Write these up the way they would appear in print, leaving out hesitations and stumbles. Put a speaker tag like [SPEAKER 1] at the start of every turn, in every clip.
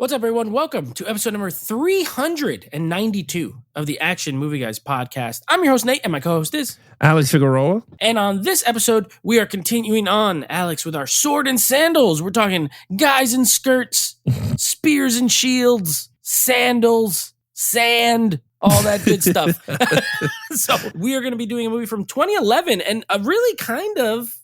[SPEAKER 1] What's up, everyone? Welcome to episode number 392 of the Action Movie Guys podcast. I'm your host, Nate, and my co-host is
[SPEAKER 2] Alex Figueroa.
[SPEAKER 1] And on this episode, we are continuing on, Alex, with our Sword and Sandals. We're talking guys in skirts, spears and shields, sandals, sand, all that good stuff. So we are going to be doing a movie from 2011 and a really kind of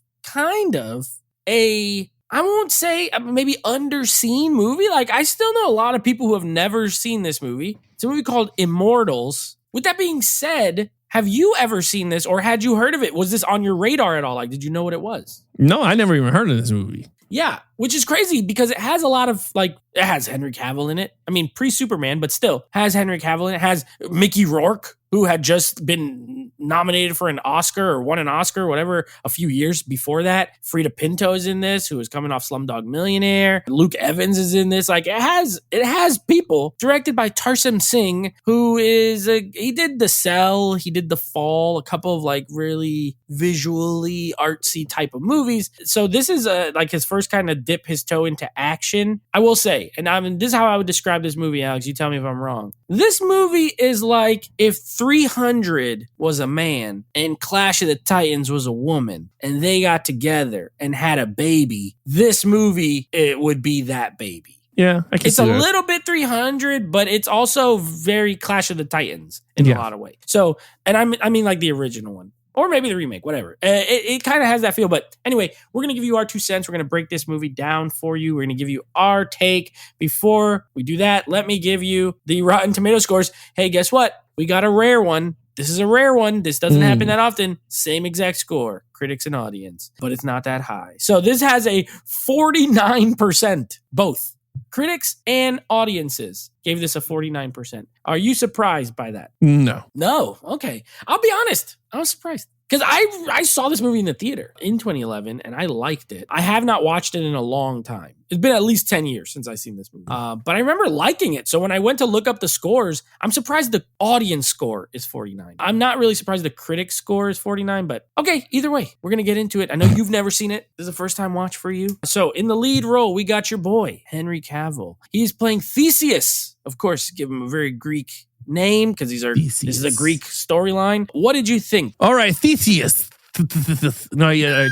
[SPEAKER 1] I won't say maybe underseen movie. Like, I still know a lot of people who have never seen this movie. It's a movie called Immortals. With that being said, have you ever seen this or had you heard of it? Was this on your radar at all? Like, did you know what it was?
[SPEAKER 2] No, I never even heard of this movie.
[SPEAKER 1] Yeah, which is crazy because it has a lot of, like, it has Henry Cavill in it. I mean, pre-Superman, but still has Henry Cavill in it. It has Mickey Rourke, who had just been nominated for an Oscar or won an Oscar or whatever a few years before that. Frida Pinto is in this, who was coming off Slumdog Millionaire. Luke Evans is in this. Like, it has people. Directed by Tarsem Singh, who is he did The Cell, he did The Fall, a couple of like really visually artsy type of movies. So this is like his first kind of dip his toe into action. I will say, and this is how I would describe this movie, Alex. You tell me if I'm wrong. This movie is like if 300 was a man and Clash of the Titans was a woman and they got together and had a baby. This movie, it would be that baby.
[SPEAKER 2] Yeah, I can
[SPEAKER 1] it's
[SPEAKER 2] see
[SPEAKER 1] a
[SPEAKER 2] that.
[SPEAKER 1] little bit 300, but it's also very Clash of the Titans in a lot of ways. So, and I mean like the original one. Or maybe the remake, whatever. It kind of has that feel. But anyway, we're going to give you our 2 cents. We're going to break this movie down for you. We're going to give you our take. Before we do that, let me give you the Rotten Tomato scores. Hey, guess what? We got a rare one. This is a rare one. This doesn't happen that often. Same exact score, critics and audience. But it's not that high. So this has a 49%, both. Critics and audiences gave this a 49%. Are you surprised by that?
[SPEAKER 2] No.
[SPEAKER 1] No. Okay. I'll be honest. I was surprised. Because I saw this movie in the theater in 2011 and I liked it. I have not watched it in a long time. It's been at least 10 years since I've seen this movie. But I remember liking it. So when I went to look up the scores, I'm surprised the audience score is 49. I'm not really surprised the critic score is 49, but okay, either way, we're going to get into it. I know you've never seen it. This is a first time watch for you. So in the lead role, we got your boy, Henry Cavill. He's playing Theseus. Of course, give him a very Greek name because this is a Greek storyline. What did you think?
[SPEAKER 2] All right, Theseus.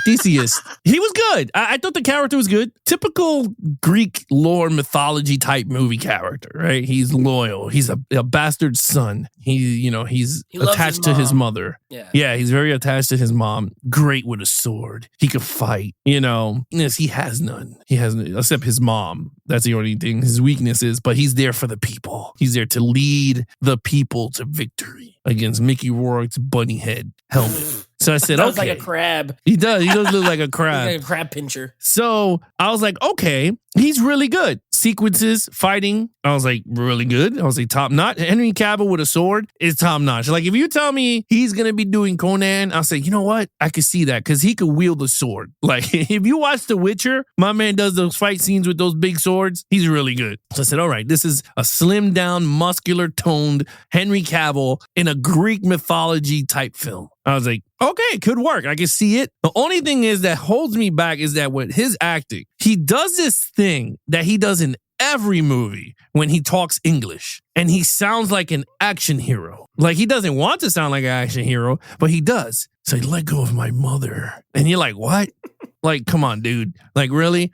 [SPEAKER 2] Theseus. He was good. I thought the character was good. Typical Greek lore mythology type movie character, right? He's loyal. He's a bastard son. He's attached to his mother. Yeah, he's very attached to his mom. Great with a sword. He could fight. Yes, he has none. He has none, except his mom. That's the only thing. His weakness is, but he's there for the people. He's there to lead the people to victory against Mickey Rourke's bunny head helmet. So I said,
[SPEAKER 1] okay. Like a crab.
[SPEAKER 2] He does look like a crab.
[SPEAKER 1] Like a crab pincher.
[SPEAKER 2] So I was like, okay, he's really good. Sequences, fighting, I was like, really good. I was like, top notch. Henry Cavill with a sword is top notch. Like, if you tell me he's going to be doing Conan, I'll say, you know what? I could see that because he could wield a sword. Like, if you watch The Witcher, my man does those fight scenes with those big swords. He's really good. So I said, all right, this is a slimmed down, muscular toned Henry Cavill in a Greek mythology type film. I was like, okay, could work. I can see it. The only thing is that holds me back is that with his acting, he does this thing that he does in every movie when he talks English. And he sounds like an action hero. Like, he doesn't want to sound like an action hero, but he does. So he let go of my mother. And you're like, what? Like, come on, dude. Like, really?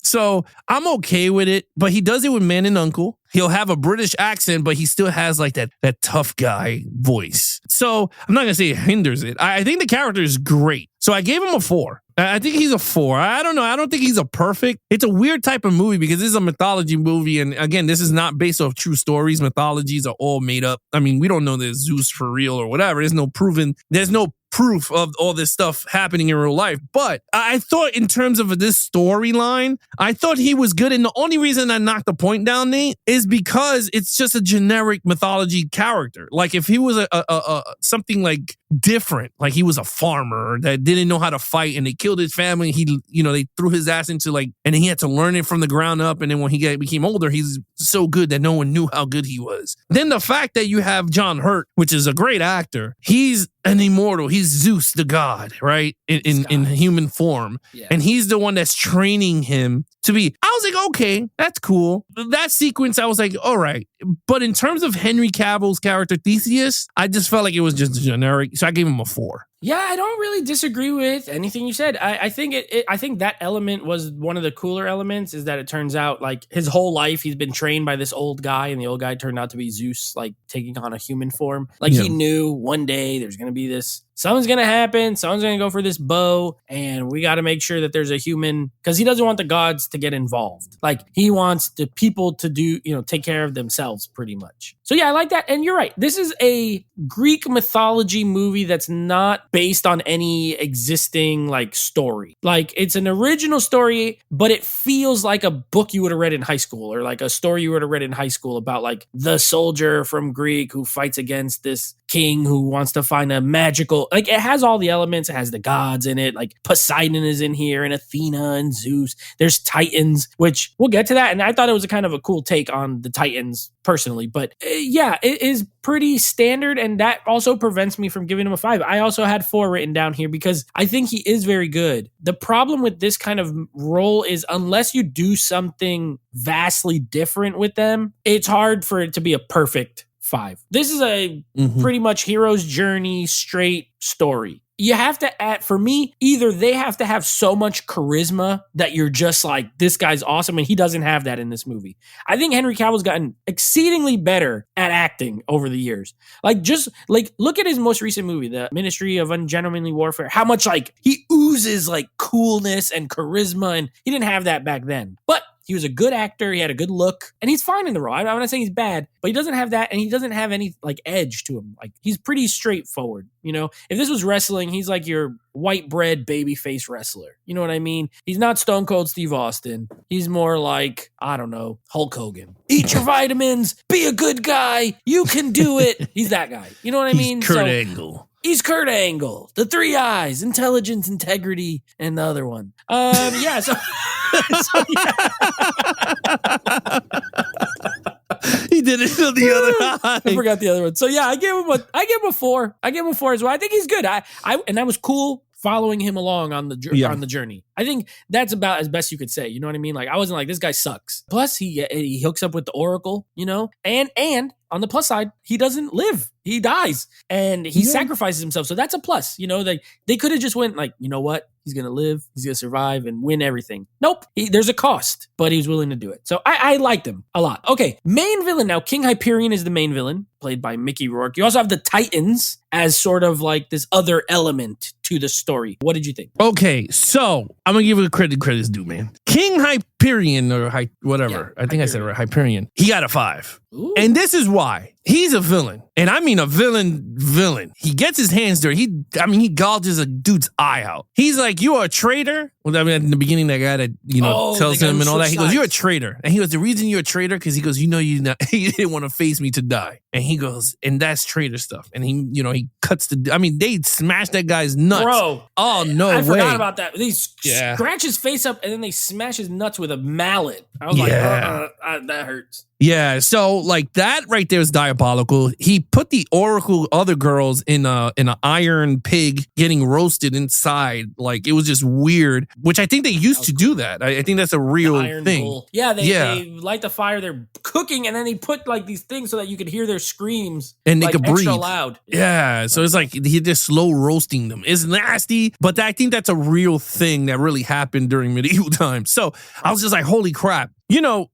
[SPEAKER 2] So I'm okay with it, but he does it with Man and Uncle. He'll have a British accent, but he still has like that tough guy voice. So I'm not going to say it hinders it. I think the character is great. So I gave him a 4. I think he's a 4. I don't know. I don't think he's a perfect. It's a weird type of movie because this is a mythology movie. And again, this is not based off true stories. Mythologies are all made up. I mean, we don't know there's Zeus for real or whatever. There's no proof of all this stuff happening in real life. But I thought in terms of this storyline, I thought he was good. And the only reason I knocked the point down, Nate, is because it's just a generic mythology character. Like if he was a something like different, like he was a farmer that didn't know how to fight and they killed his family. They threw his ass into and he had to learn it from the ground up. And then when he became older, he's so good that no one knew how good he was. Then the fact that you have John Hurt, which is a great actor, he's an immortal. He's Zeus, the god, right? In human form.
[SPEAKER 1] Yeah.
[SPEAKER 2] And he's the one that's training him to be. I was like, okay, that's cool. That sequence, I was like, all right. But in terms of Henry Cavill's character, Theseus, I just felt like it was just generic. So I gave him a 4.
[SPEAKER 1] Yeah, I don't really disagree with anything you said. I think I think that element was one of the cooler elements, is that it turns out like his whole life he's been trained by this old guy, and the old guy turned out to be Zeus, like taking on a human form. Like he knew one day there's going to be this, something's going to happen, someone's going to go for this bow, and we got to make sure that there's a human, because he doesn't want the gods to get involved. Like he wants the people to do, take care of themselves pretty much. So yeah, I like that. And you're right. This is a Greek mythology movie that's not based on any existing like story. Like it's an original story, but it feels like a book you would have read in high school, or like a story you would have read in high school about like the soldier from Greek who fights against this king who wants to find a magical, like it has all the elements. It has the gods in it. Like Poseidon is in here, and Athena and Zeus. There's Titans, which we'll get to that. And I thought it was a kind of a cool take on the Titans personally, but yeah, it is pretty standard. And that also prevents me from giving him a 5. I also had 4 written down here because I think he is very good. The problem with this kind of role is unless you do something vastly different with them, it's hard for it to be a perfect 5. This is a pretty much hero's journey, straight story. You have to add, for me, either they have to have so much charisma that you're just like, this guy's awesome, and he doesn't have that in this movie. I think Henry Cavill's gotten exceedingly better at acting over the years. Like, just like, look at his most recent movie, The Ministry of Ungentlemanly Warfare, how much like he oozes like coolness and charisma, and he didn't have that back then. But he was a good actor. He had a good look, and he's fine in the role. I'm not saying he's bad, but he doesn't have that, and he doesn't have any like edge to him. Like he's pretty straightforward. If this was wrestling, he's like your white bread babyface wrestler. You know what I mean? He's not Stone Cold Steve Austin. He's more like, I don't know, Hulk Hogan. Eat your vitamins. Be a good guy. You can do it. He's that guy. You know what I mean?
[SPEAKER 2] Kurt Angle.
[SPEAKER 1] He's Kurt Angle. The 3 eyes, intelligence, integrity, and the other one. Yeah. So yeah.
[SPEAKER 2] He did it to the other eye.
[SPEAKER 1] I forgot the other one. So yeah, I gave him a 4. I gave him a 4 as well. I think he's good. And that was cool following him along on the journey. I think that's about as best you could say. You know what I mean? Like I wasn't like, this guy sucks. Plus he hooks up with the Oracle, and on the plus side, he doesn't live. He dies, and he sacrifices himself. So that's a plus. They could have just went like, you know what? He's going to live. He's going to survive and win everything. Nope. There's a cost, but he was willing to do it. So I liked him a lot. Okay. Main villain now. King Hyperion is the main villain, played by Mickey Rourke. You also have the Titans as sort of like this other element to the story. What did you think?
[SPEAKER 2] Okay. So I'm going to give it credit's due, man. King Hyperion or whatever. I think I said it right. Hyperion. He got a 5.
[SPEAKER 1] Ooh.
[SPEAKER 2] And this is why. He's a villain. And I mean a villain. He gets his hands dirty. He gouges a dude's eye out. He's like, you are a traitor. Well, in the beginning, that guy that, tells him and all that. He goes, you're a traitor. And he goes, the reason you're a traitor, because he goes, you didn't want to face me to die. And he goes, and that's traitor stuff. And he cuts they smash that guy's nuts.
[SPEAKER 1] Bro.
[SPEAKER 2] Oh, no way.
[SPEAKER 1] I forgot about that. They scratch his face up, and then they smash his nuts with a mallet. I was like, that hurts.
[SPEAKER 2] Yeah, so like that right there is diabolical. He put the Oracle other girls in an iron pig getting roasted inside. Like it was just weird, which I think they used to do that. I think that's a real thing.
[SPEAKER 1] Bull. Yeah, they light the fire, they're cooking, and then they put like these things so that you could hear their screams
[SPEAKER 2] and they could breathe
[SPEAKER 1] extra loud.
[SPEAKER 2] Yeah, so it's like he just slow roasting them. It's nasty, but I think that's a real thing that really happened during medieval times. So I was just like, holy crap.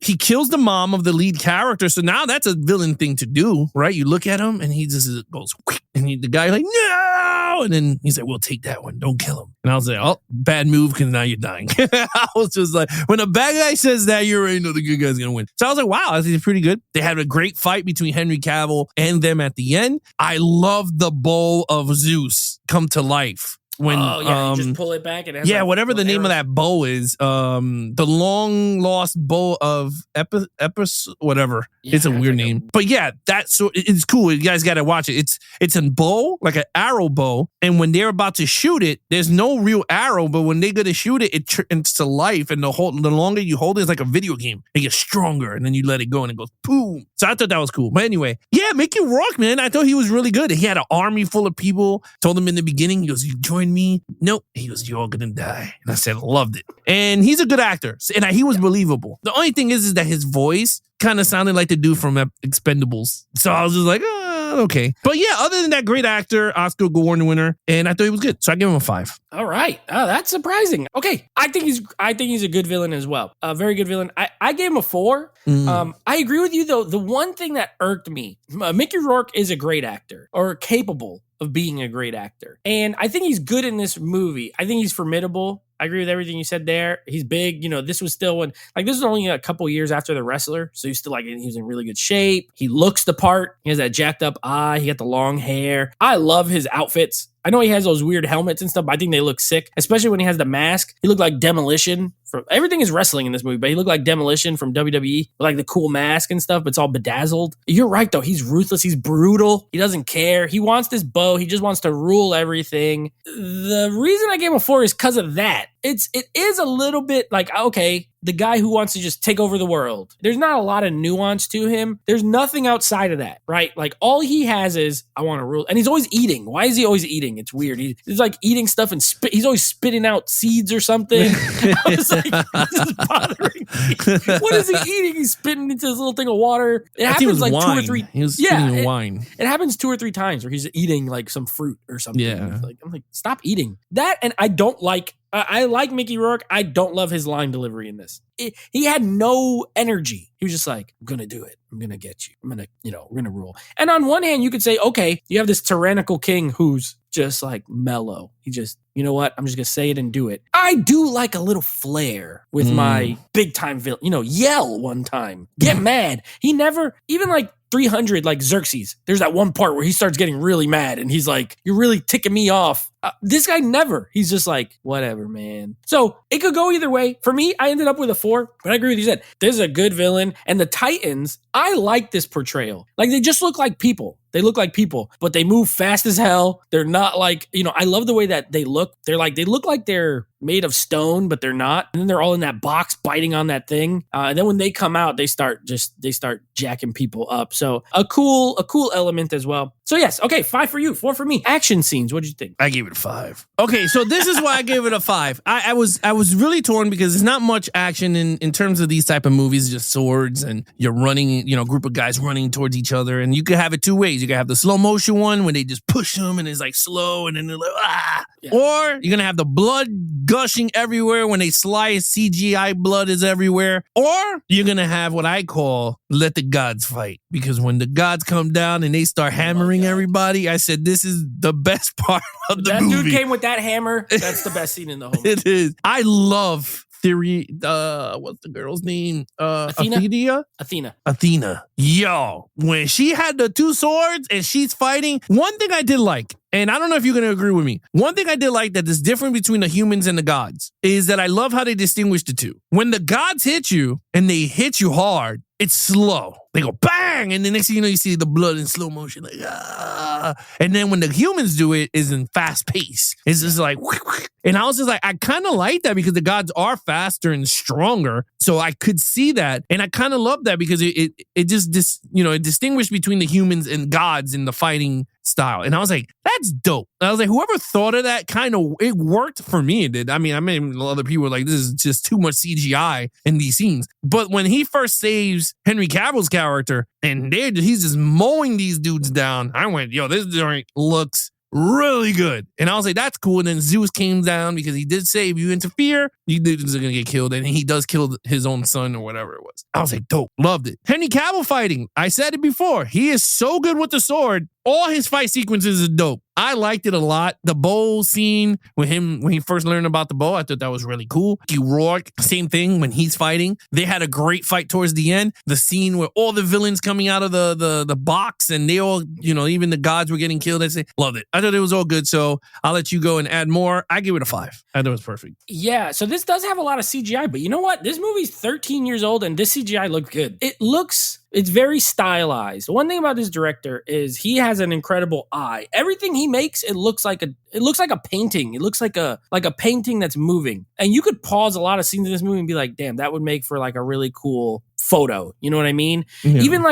[SPEAKER 2] He kills the mom of the lead character. So now that's a villain thing to do, right? You look at him and he just goes, and the guy like, no. And then he's like, we'll take that one. Don't kill him. And I was like, oh, bad move because now you're dying. I was just like, when a bad guy says that, you already know the good guy's going to win. So I was like, wow, this is pretty good. They had a great fight between Henry Cavill and them at the end. I love the bowl of Zeus come to life. when
[SPEAKER 1] you just pull it back and it has
[SPEAKER 2] yeah,
[SPEAKER 1] like
[SPEAKER 2] whatever the name of
[SPEAKER 1] arrows.
[SPEAKER 2] that bow is, the long lost bow of whatever.
[SPEAKER 1] Yeah,
[SPEAKER 2] It's a
[SPEAKER 1] it's
[SPEAKER 2] weird
[SPEAKER 1] like
[SPEAKER 2] name, but yeah, it's cool. You guys got to watch it. It's a bow, like an arrow bow, and when they're about to shoot it, there's no real arrow, but when they're gonna shoot it, it turns to life, and the longer you hold it, it's like a video game. It gets stronger, and then you let it go, and it goes boom. So I thought that was cool. But anyway, yeah, Mickey Rourke, man, I thought he was really good. He had an army full of people. Told him in the beginning, he goes, "You join me?" Nope. He goes, "You're gonna die." And I said, "Loved it." And he's a good actor, and he was believable. The only thing is that his voice kind of sounded like the dude from Expendables. So I was just like, okay. But yeah, other than that, great actor, Oscar Award winner, and I thought he was good. So I give him a 5.
[SPEAKER 1] All right. Oh, that's surprising. Okay. I think he's a good villain as well. A very good villain. I gave him a 4. I agree with you though. The one thing that irked me, Mickey Rourke is a great actor, or capable of being a great actor. And I think he's good in this movie. I think he's formidable. I agree with everything you said there. He's big. This was still this was only a couple years after The Wrestler. So he's still he was in really good shape. He looks the part. He has that jacked up eye. He got the long hair. I love his outfits. I know he has those weird helmets and stuff, but I think they look sick, especially when he has the mask. He looked like Demolition. Everything is wrestling in this movie, but he looked like Demolition from WWE, with like the cool mask and stuff, but it's all bedazzled. You're right, though. He's ruthless. He's brutal. He doesn't care. He wants this bow. He just wants to rule everything. The reason I gave him a 4 is because of that. It is a little bit like, okay, the guy who wants to just take over the world. There's not a lot of nuance to him. There's nothing outside of that, right? Like all he has is, I want to rule. And he's always eating. Why is he always eating? It's weird. He's like eating stuff and he's always spitting out seeds or something. I was like, this is bothering me. What is he eating? He's spitting into this little thing of water. It happens like
[SPEAKER 2] wine.
[SPEAKER 1] 2 or 3.
[SPEAKER 2] He was spitting wine.
[SPEAKER 1] It happens 2 or 3 times where he's eating like some fruit or something.
[SPEAKER 2] Yeah.
[SPEAKER 1] I'm like, stop eating that. And I don't like, I like Mickey Rourke. I don't love his line delivery in this. He had no energy. He was just like, I'm going to do it. I'm going to get you. I'm going to, we're going to rule. And on one hand, you could say, okay, you have this tyrannical king who's just like mellow. He just, you know what? I'm just going to say it and do it. I do like a little flair with my big time villain. Yell one time. Get mad. He never, even like 300, like Xerxes, there's that one part where he starts getting really mad and he's like, you're really ticking me off. This guy never. He's just like, whatever, man. So it could go either way. For me, I ended up with a 4, but I agree with you said. There's a good villain. And the Titans, I like this portrayal. Like they just look like people. They look like people, but they move fast as hell. They're not like, I love the way that they look. They look like they're made of stone, but they're not. And then they're all in that box biting on that thing. And then when they come out, they start jacking people up. So a cool element as well. So yes, okay, 5 for you, 4 for me. Action scenes, what did you think?
[SPEAKER 2] I gave it a 5. Okay, so this is why I gave it a 5. I was really torn because there's not much action in terms of these type of movies, just swords and you're running, a group of guys running towards each other. And you could have it 2 ways. You could have the slow motion one when they just push them and it's like slow and then they're like, ah. Yeah. Or you're going to have the blood gushing everywhere when they slice, CGI blood is everywhere. Or you're going to have what I call let the gods fight. Because when the gods come down and they start hammering everybody, I said, this is the best part of the movie. That
[SPEAKER 1] dude came with that hammer. That's the best scene in the whole movie.
[SPEAKER 2] It is. I love Theory, what's the girl's name? Athena. Yo, when she had the 2 swords and she's fighting, one thing I did like, and I don't know if you're going to agree with me, one thing I did like that is different between the humans and the gods is that I love how they distinguish the two. When the gods hit you and they hit you hard, it's slow. They go bang, and the next thing you know, you see the blood in slow motion, like ah. And then when the humans do it, is in fast pace. It's just like, and I was just like, I kind of like that because the gods are faster and stronger, so I could see that, and I kind of love that because it just it distinguished between the humans and gods in the fighting style. And I was like, that's dope. I was like, whoever thought of that it worked for me. It did. I mean, other people were like, this is just too much CGI in these scenes. But when he first saves Henry Cavill's character and he's just mowing these dudes down, I went, yo, this joint looks really good. And I was like, that's cool. And then Zeus came down because he did say, if you interfere, you dudes are going to get killed. And he does kill his own son or whatever it was. I was like, dope. Loved it. Henry Cavill fighting. I said it before. He is so good with the sword. All his fight sequences are dope. I liked it a lot. The bow scene with him when he first learned about the bow, I thought that was really cool. Rourke, same thing when he's fighting. They had a great fight towards the end. The scene where all the villains coming out of the box and they all, even the gods were getting killed. I say, loved it. I thought it was all good. So I'll let you go and add more. I give it a 5. I thought it was perfect.
[SPEAKER 1] Yeah, so this does have a lot of CGI, but you know what? This movie's 13 years old and this CGI looked good. It's very stylized. One thing about this director is he has an incredible eye. Everything he makes, it looks like a painting. It looks like a painting that's moving. And you could pause a lot of scenes in this movie and be like, damn, that would make for like a really cool photo. You know what I mean? Yeah. Even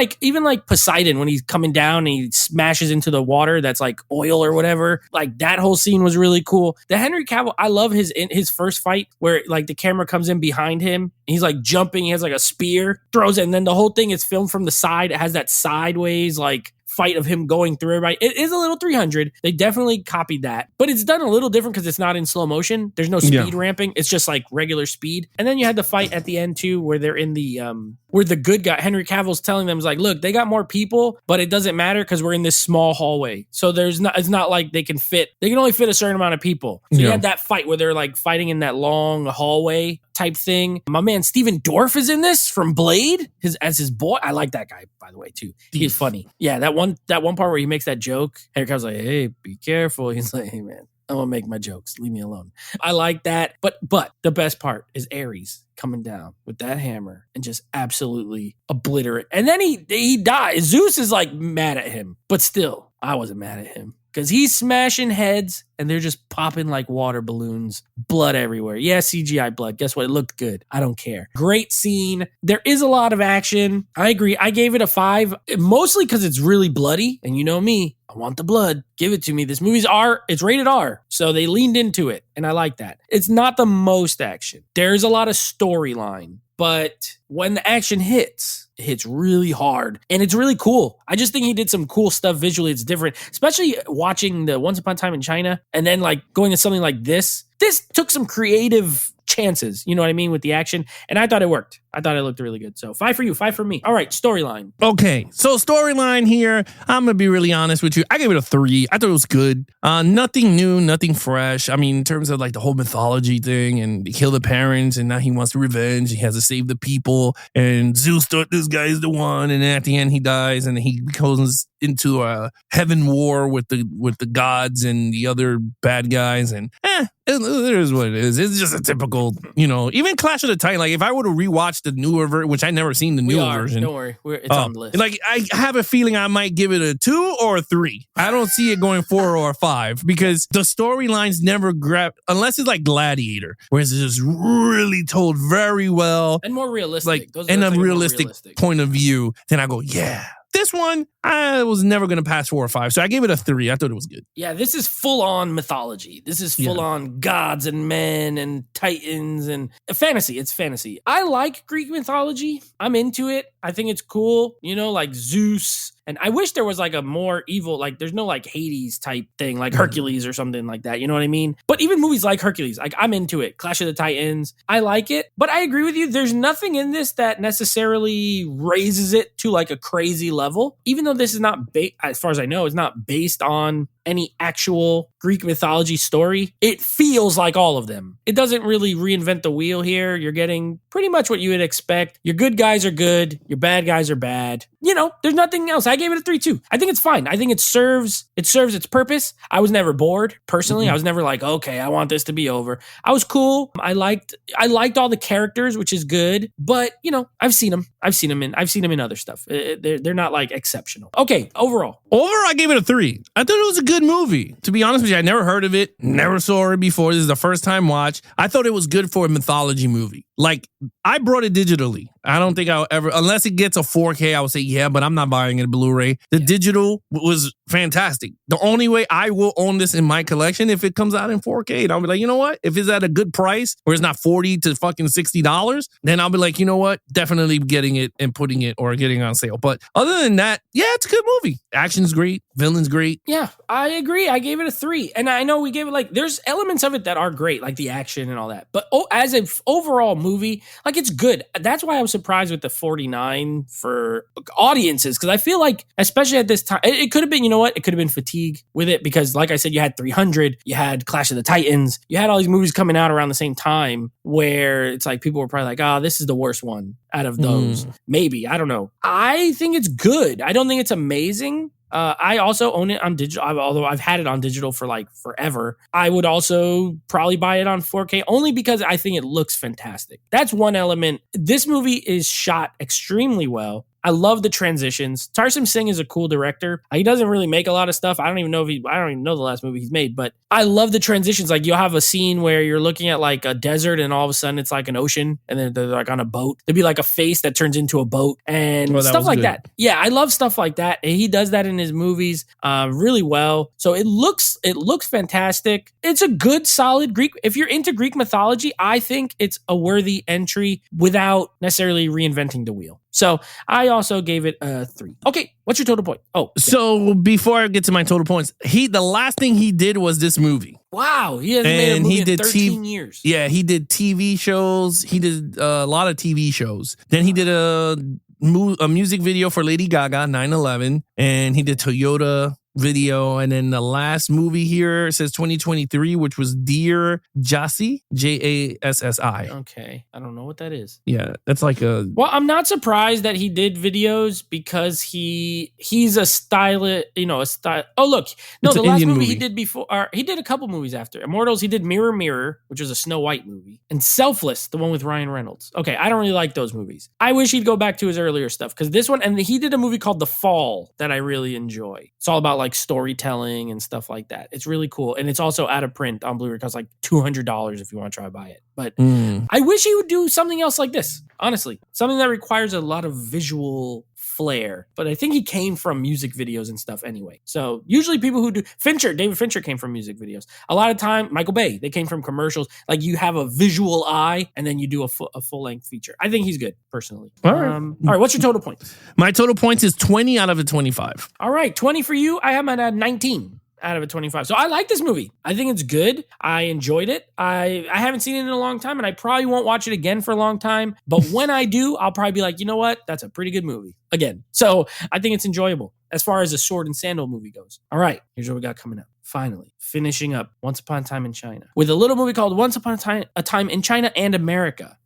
[SPEAKER 1] like Poseidon when he's coming down and he smashes into the water that's like oil or whatever. Like that whole scene was really cool. The Henry Cavill, I love his first fight where like the camera comes in behind him and he's like jumping. He has like a spear, throws it, and then the whole thing is filmed from the side. It has that sideways like fight of him going through everybody. It is a little 300. They definitely copied that, but it's done a little different because it's not in slow motion. There's no speed ramping. It's just like regular speed. And then you had the fight at the end too, where they're in the where the good guy Henry Cavill's telling them is like, look, they got more people, but it doesn't matter because we're in this small hallway. So it's not like they can only fit a certain amount of people. So you had that fight where they're like fighting in that long hallway type thing. My man Steven Dorff is in this from Blade as his boy. I like that guy, by the way, too. He's funny. Yeah, that one part where he makes that joke, Henry Cavill's like, hey, be careful. He's like, hey man, I'm gonna make my jokes. Leave me alone. I like that. But the best part is Ares coming down with that hammer and just absolutely obliterate. And then he dies. Zeus is like mad at him, but still, I wasn't mad at him. Because he's smashing heads and they're just popping like water balloons. Blood everywhere. Yeah, CGI blood. Guess what? It looked good. I don't care. Great scene. There is a lot of action. I agree. I gave it a 5, mostly because it's really bloody. And you know me, I want the blood. Give it to me. This movie's it's rated R. So they leaned into it. And I like that. It's not the most action. There's a lot of storyline. But when the action hits, it hits really hard. And it's really cool. I just think he did some cool stuff visually. It's different, especially watching the Once Upon a Time in China and then like going to something like this. This took some creative chances, you know what I mean, with the action. And I thought it worked. I thought it looked really good. So 5 for you, 5 for me. All right, storyline.
[SPEAKER 2] Okay, so storyline here, I'm going to be really honest with you. I gave it a 3. I thought it was good. Nothing new, nothing fresh. I mean, in terms of like the whole mythology thing and he killed the parents and now he wants revenge. He has to save the people and Zeus thought this guy is the one. And then at the end he dies and he goes into a heaven war with the gods and the other bad guys. And it is what it is. It's just a typical, even Clash of the Titans. Like if I were to rewatch the newer version, which I never seen the newer version.
[SPEAKER 1] Don't worry, it's on the list.
[SPEAKER 2] Like I have a feeling I might give it a 2 or a 3. I don't see it going 4 or 5 because the storylines never grab unless it's like Gladiator, where it's just really told very well
[SPEAKER 1] and more realistic.
[SPEAKER 2] Like in a realistic point of view. Then I go, yeah. This one, I was never going to pass 4 or 5. So I gave it a 3. I thought it was good.
[SPEAKER 1] Yeah, this is full on mythology. This is full on gods and men and titans and fantasy. It's fantasy. I like Greek mythology. I'm into it. I think it's cool. Like Zeus. And I wish there was like a more evil, like there's no like Hades type thing, like Hercules or something like that. You know what I mean? But even movies like Hercules, like I'm into it. Clash of the Titans, I like it. But I agree with you. There's nothing in this that necessarily raises it to like a crazy level. Even though this is not, as far as I know, it's not based on any actual Greek mythology story. It feels like all of them. It doesn't really reinvent the wheel here. You're getting pretty much what you would expect. Your good guys are good. Your bad guys are bad. There's nothing else. I gave it a 3 too. I think it's fine. I think it serves its purpose. I was never bored. Personally, I was never like, okay, I want this to be over. I was cool. I liked all the characters, which is good. But I've seen them in other stuff. They're not like exceptional. Okay, overall,
[SPEAKER 2] I gave it a 3. I thought it was a good movie. To be honest with you, I never heard of it. Never saw it before. This is the first time watch. I thought it was good for a mythology movie. Like I brought it digitally. I don't think I'll ever, unless it gets a 4K, I would say, yeah, but I'm not buying it a Blu-ray. The digital was fantastic. The only way I will own this in my collection if it comes out in 4K. And I'll be like, you know what? If it's at a good price where it's not $40 to fucking $60, then I'll be like, you know what? Definitely getting it and putting it or getting it on sale. But other than that, yeah, it's a good movie. Action's great. Villain's great.
[SPEAKER 1] Yeah, I agree. I gave it a 3. And I know we gave it like, there's elements of it that are great, like the action and all that. But as an overall movie, like it's good. That's why I was surprised with the 49 for audiences because I feel like, especially at this time, it could have been, you know what? It could have been fatigue with it because, like I said, you had 300, you had Clash of the Titans, you had all these movies coming out around the same time where it's like people were probably like, oh, this is the worst one out of those. Maybe. I don't know. I think it's good. I don't think it's amazing. I also own it on digital, although I've had it on digital for like forever. I would also probably buy it on 4K only because I think it looks fantastic. That's one element. This movie is shot extremely well. I love the transitions. Tarsem Singh is a cool director. He doesn't really make a lot of stuff. I don't even know the last movie he's made, but I love the transitions. Like you'll have a scene where you're looking at like a desert and all of a sudden it's like an ocean and then they're like on a boat. There'd be like a face that turns into a boat and stuff like that. Yeah, I love stuff like that. And he does that in his movies really well. So it looks fantastic. It's a good, solid Greek. If you're into Greek mythology, I think it's a worthy entry without necessarily reinventing the wheel. So I also gave it a 3. Okay, what's your total point? Oh, yeah.
[SPEAKER 2] So before I get to my total points, the last thing he did was this movie.
[SPEAKER 1] Wow, he hasn't made a movie in 13 years.
[SPEAKER 2] Yeah, he did TV shows. He did a lot of TV shows. Then he did a music video for Lady Gaga, 9/11, and he did Toyota video. And then the last movie here says 2023, which was Dear Jassi, Jassi.
[SPEAKER 1] Okay, I don't know what that is.
[SPEAKER 2] Yeah, that's like a...
[SPEAKER 1] Well, I'm not surprised that he did videos because he's a stylist, Oh, look. No, the last movie he did before, he did a couple movies after. Immortals, he did Mirror Mirror, which was a Snow White movie, and Selfless, the one with Ryan Reynolds. Okay, I don't really like those movies. I wish he'd go back to his earlier stuff because this one, and he did a movie called The Fall that I really enjoy. It's all about like storytelling and stuff like that. It's really cool. And it's also out of print on Blu-ray. It costs like $200 if you want to try to buy it. But I wish he would do something else like this, honestly. Something that requires a lot of visual flair. But I think he came from music videos and stuff anyway. So usually people who do... David Fincher came from music videos. A lot of time, Michael Bay, they came from commercials. Like you have a visual eye and then you do a full-length feature. I think he's good, personally.
[SPEAKER 2] All right.
[SPEAKER 1] All right, what's your total points?
[SPEAKER 2] My total points is 20 out of a 25.
[SPEAKER 1] All right, 20 for you. I have at 19 out of a 25. So I like this movie. I think it's good. I enjoyed it. I haven't seen it in a long time, and I probably won't watch it again for a long time. But when I do, I'll probably be like, you know what? That's a pretty good movie. Again. So I think it's enjoyable as far as the Sword and Sandal movie goes. All right, here's what we got coming up. Finally, finishing up Once Upon a Time in China with a little movie called Once Upon a Time in China and America.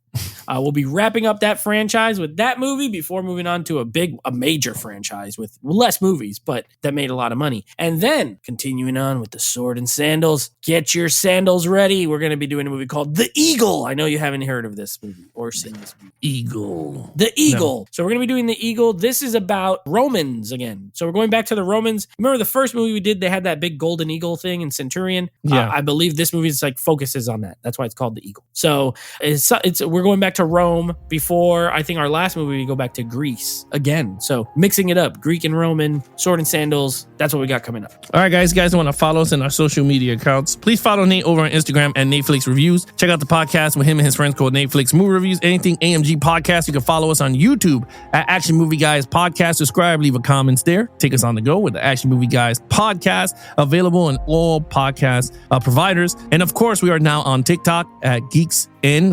[SPEAKER 1] We'll be wrapping up that franchise with that movie before moving on to a major franchise with less movies, but that made a lot of money. And then continuing on with the Sword and Sandals. Get your sandals ready. We're going to be doing a movie called The Eagle. I know you haven't heard of this movie or seen this movie.
[SPEAKER 2] Eagle.
[SPEAKER 1] The Eagle. No. So we're going to be doing The Eagle. This is about Romans again. So we're going back to the Romans. Remember the first movie we did, they had that big golden eagle thing in Centurion?
[SPEAKER 2] Yeah.
[SPEAKER 1] I believe this movie is like focuses on that. That's why it's called The Eagle. So we're going back to Rome before I think our last movie we go back to Greece again. So mixing it up, Greek and Roman, Sword and Sandals. That's what we got coming up.
[SPEAKER 2] All right, guys want to follow us in our social media accounts. Please follow Nate over on Instagram at Netflix Reviews. Check out the podcast with him and his friends called Netflix Movie Reviews. Anything AMG Podcast. You can follow us on YouTube at Action Movie Guys Podcast. Subscribe, leave a comment there. Take us on the go with the Action Movie Guys Podcast, available on all podcast providers. And of course, we are now on TikTok at Geeks N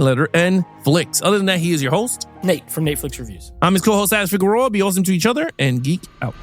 [SPEAKER 2] Flicks. Other than that, he is your host,
[SPEAKER 1] Nate from Netflix Reviews.
[SPEAKER 2] I'm his co-host, Ash Figueroa. Be awesome to each other and geek out.